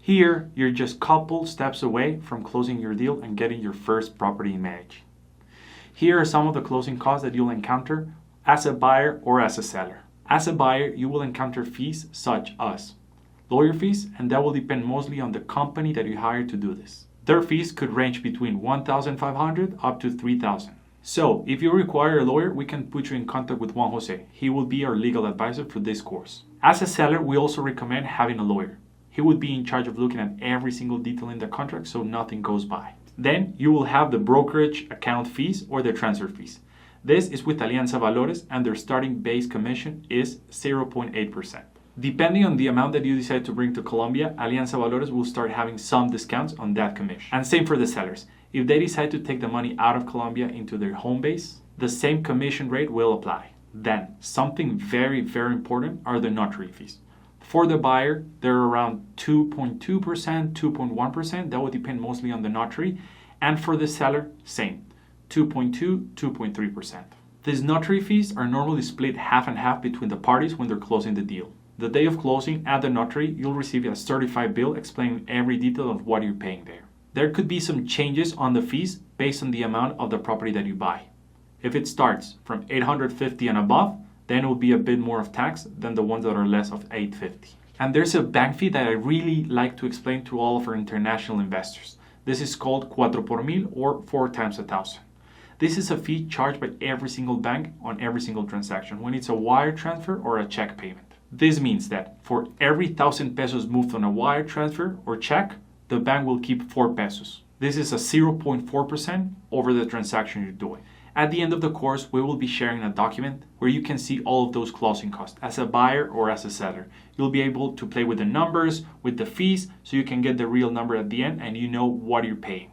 Here, you're just a couple steps away from closing your deal and getting your first property managed. Here are some of the closing costs that you'll encounter as a buyer or as a seller. As a buyer, you will encounter fees such as lawyer fees, and that will depend mostly on the company that you hire to do this. Their fees could range between $1,500 up to $3,000. So, if you require a lawyer, we can put you in contact with Juan Jose. He will be our legal advisor for this course. As a seller, we also recommend having a lawyer. He would be in charge of looking at every single detail in the contract so nothing goes by. Then you will have the brokerage account fees or the transfer fees. This is with Alianza Valores, and their starting base commission is 0.8%. Depending on the amount that you decide to bring to Colombia, Alianza Valores will start having some discounts on that commission. And same for the sellers. If they decide to take the money out of Colombia into their home base, the same commission rate will apply. Then, something very, very important are the notary fees. For the buyer, they're around 2.2%, 2.1%. That will depend mostly on the notary. And for the seller, same, 2.2%, 2.3%. These notary fees are normally split half and half between the parties when they're closing the deal. The day of closing at the notary, you'll receive a certified bill explaining every detail of what you're paying there. There could be some changes on the fees based on the amount of the property that you buy. If it starts from $850 and above, then it will be a bit more of tax than the ones that are less of $850. And there's a bank fee that I really like to explain to all of our international investors. This is called 4 por mil or 4 times 1,000. This is a fee charged by every single bank on every single transaction when it's a wire transfer or a check payment. This means that for every 1,000 pesos moved on a wire transfer or check, the bank will keep 4 pesos. This is a 0.4% over the transaction you're doing. At the end of the course, we will be sharing a document where you can see all of those closing costs as a buyer or as a seller. You'll be able to play with the numbers, with the fees, so you can get the real number at the end and you know what you're paying.